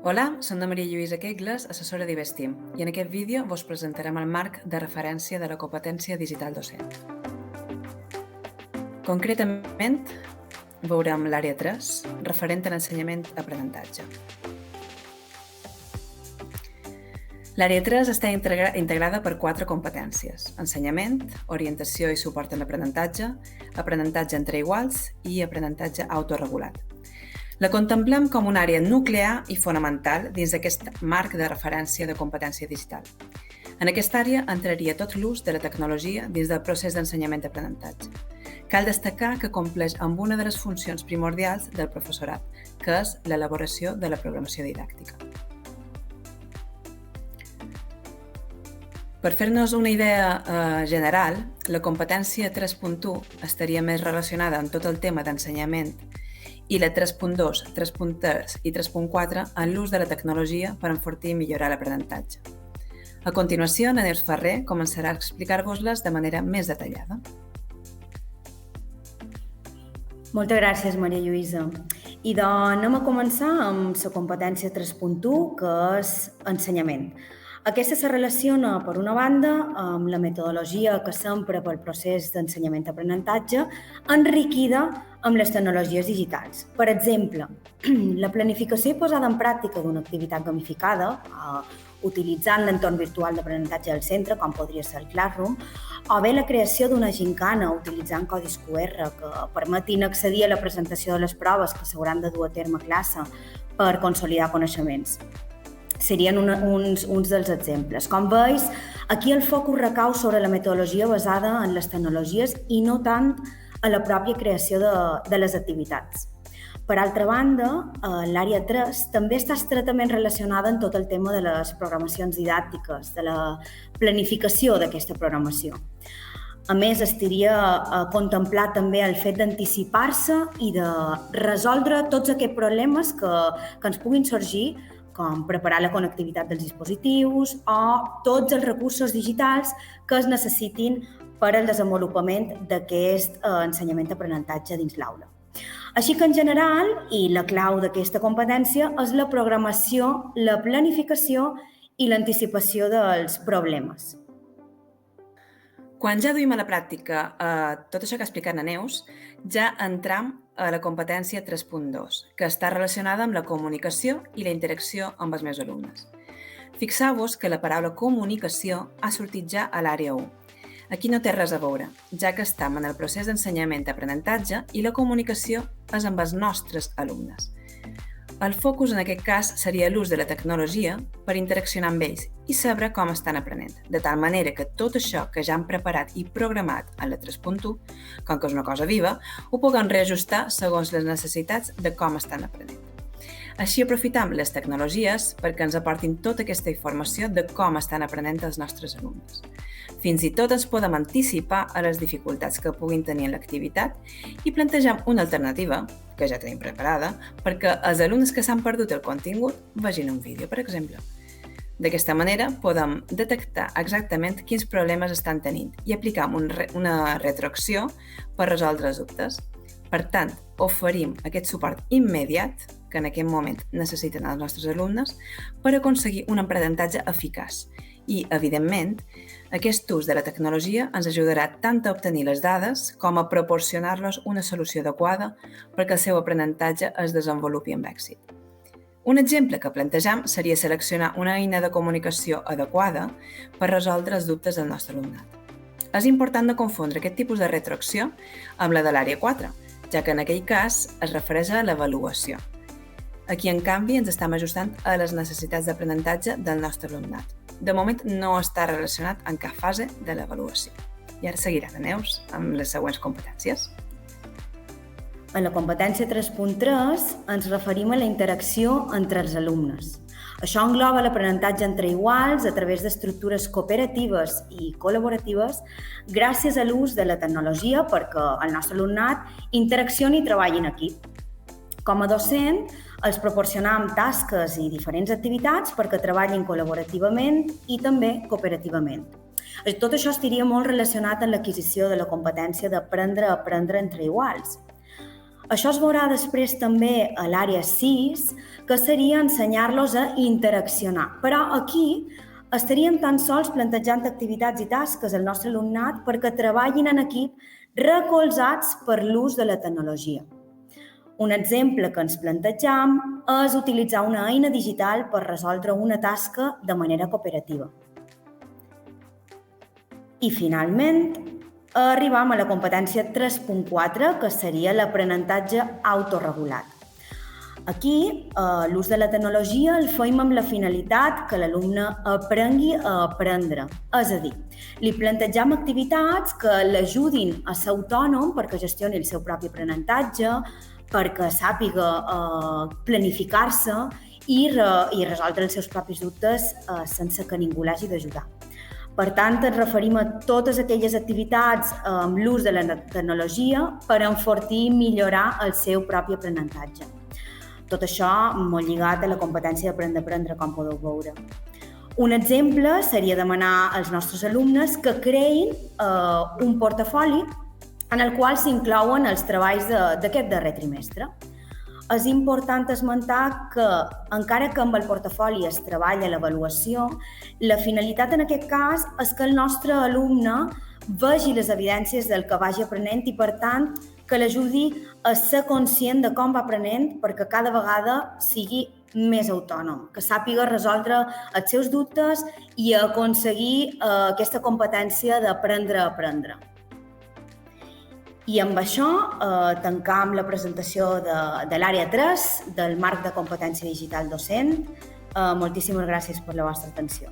Hola, som la Maria Lluïsa Quegles, assessora d'Ivestim, i en aquest vídeo vos presentarem el marc de referència de la competència digital docent. Concretament, veurem l'àrea 3, referent a l'ensenyament-aprenentatge. L'àrea 3 està integrada per 4 competències: ensenyament, orientació i suport en l'aprenentatge, aprenentatge entre iguals i aprenentatge autoregulat. La contemplem com una àrea nuclear i fonamental dins d'aquest marc de referència de competència digital. En aquesta àrea entraria tot l'ús de la tecnologia dins del procés d'ensenyament-aprenentatge. Cal destacar que compleix amb una de les funcions primordials del professorat, que és l'elaboració de la programació didàctica. Per fer-nos una idea general, la competència 3.1 estaria més relacionada amb tot el tema d'ensenyament i la 3.2, 3.3 i 3.4 en l'ús de la tecnologia per enfortir i millorar l'aprenentatge. A continuació, la Neus Ferrer començarà a explicar-vos-les de manera més detallada. Moltes gràcies, Maria Lluïsa. I doncs anem a començar amb la competència 3.1, que és ensenyament. Aquesta se relaciona, per una banda, amb la metodologia que s'empra pel procés d'ensenyament-aprenentatge, enriquida amb les tecnologies digitals. Per exemple, la planificació i posada en pràctica d'una activitat gamificada, utilitzant l'entorn virtual d'aprenentatge del centre, com podria ser el Classroom, o bé la creació d'una gincana utilitzant codis QR que permetin accedir a la presentació de les proves que s'hauran de dur a terme a classe per consolidar coneixements. Serien uns dels exemples. Com veus, aquí el focus recau sobre la metodologia basada en les tecnologies i no tant a la pròpia creació de les activitats. Per altra banda, l'àrea 3 també està estretament relacionada amb tot el tema de les programacions didàctiques, de la planificació d'aquesta programació. A més, estaria a contemplar també el fet d'anticipar-se i de resoldre tots aquests problemes que ens puguin sorgir, com preparar la connectivitat dels dispositius o tots els recursos digitals que es necessitin per al desenvolupament d'aquest ensenyament-aprenentatge dins l'aula. Així que, en general, i la clau d'aquesta competència és la programació, la planificació i l'anticipació dels problemes. Quan ja duim a la pràctica tot això que ha explicat la Neus, ja entram a la competència 3.2, que està relacionada amb la comunicació i la interacció amb els meus alumnes. Fixeu-vos que la paraula comunicació ha sortit ja a l'àrea 1. Aquí no té res a veure, ja que estem en el procés d'ensenyament-aprenentatge i la comunicació és amb els nostres alumnes. El focus en aquest cas seria l'ús de la tecnologia per interaccionar amb ells i saber com estan aprenent, de tal manera que tot això que ja han preparat i programat en la 3.1, com que és una cosa viva, ho puguem reajustar segons les necessitats de com estan aprenent. Així aprofitam les tecnologies perquè ens aportin tota aquesta informació de com estan aprenent els nostres alumnes. Fins i tot ens podem anticipar a les dificultats que puguin tenir en l'activitat i plantegem una alternativa, que ja tenim preparada, perquè els alumnes que s'han perdut el contingut vegin un vídeo, per exemple. D'aquesta manera podem detectar exactament quins problemes estan tenint i aplicar una retroacció per resoldre els dubtes. Per tant, oferim aquest suport immediat que en aquest moment necessiten els nostres alumnes per aconseguir un aprenentatge eficaç. I, evidentment, aquest ús de la tecnologia ens ajudarà tant a obtenir les dades com a proporcionar-los una solució adequada perquè el seu aprenentatge es desenvolupi amb èxit. Un exemple que plantegem seria seleccionar una eina de comunicació adequada per resoldre els dubtes del nostre alumnat. És important no confondre aquest tipus de retroacció amb la de l'àrea 4, ja que en aquell cas es refereix a l'avaluació. Aquí, en canvi, ens estem ajustant a les necessitats d'aprenentatge del nostre alumnat. De moment no està relacionat en cap fase de l'avaluació. I ara seguirà la Neus amb les següents competències. En la competència 3.3 ens referim a la interacció entre els alumnes. Això engloba l'aprenentatge entre iguals a través d'estructures cooperatives i col·laboratives gràcies a l'ús de la tecnologia perquè el nostre alumnat interaccioni i treballi en equip. Com a docent, els proporcionam tasques i diferents activitats perquè treballin col·laborativament i també cooperativament. Tot això estaria molt relacionat amb l'adquisició de la competència d'aprendre a aprendre entre iguals. Això es veurà després també a l'àrea 6, que seria ensenyar-los a interaccionar. Però aquí estaríem tan sols plantejant activitats i tasques al nostre alumnat perquè treballin en equip recolzats per l'ús de la tecnologia. Un exemple que ens plantejam és utilitzar una eina digital per resoldre una tasca de manera cooperativa. I finalment, arribam a la competència 3.4, que seria l'aprenentatge autoregulat. Aquí, l'ús de la tecnologia el fem amb la finalitat que l'alumne aprengui a aprendre. És a dir, li plantegem activitats que l'ajudin a ser autònom perquè gestioni el seu propi aprenentatge, perquè sàpiga planificar-se i resoldre els seus propis dubtes sense que ningú l'hagi d'ajudar. Per tant, ens referim a totes aquelles activitats amb l'ús de la tecnologia per enfortir i millorar el seu propi aprenentatge. Tot això molt lligat a la competència d'aprendre, com podeu veure. Un exemple seria demanar als nostres alumnes que creïn un portafoli en el qual s'inclouen els treballs d'aquest darrer trimestre. És important esmentar que, encara que amb el portafoli es treballa l'avaluació, la finalitat en aquest cas és que el nostre alumne vegi les evidències del que vagi aprenent i, per tant, que l'ajudi a ser conscient de com va aprenent perquè cada vegada sigui més autònom, que sàpiga resoldre els seus dubtes i aconseguir aquesta competència d'aprendre a aprendre. I amb això tancam la presentació de l'àrea 3 del marc de competència digital docent. Moltíssimes gràcies per la vostra atenció.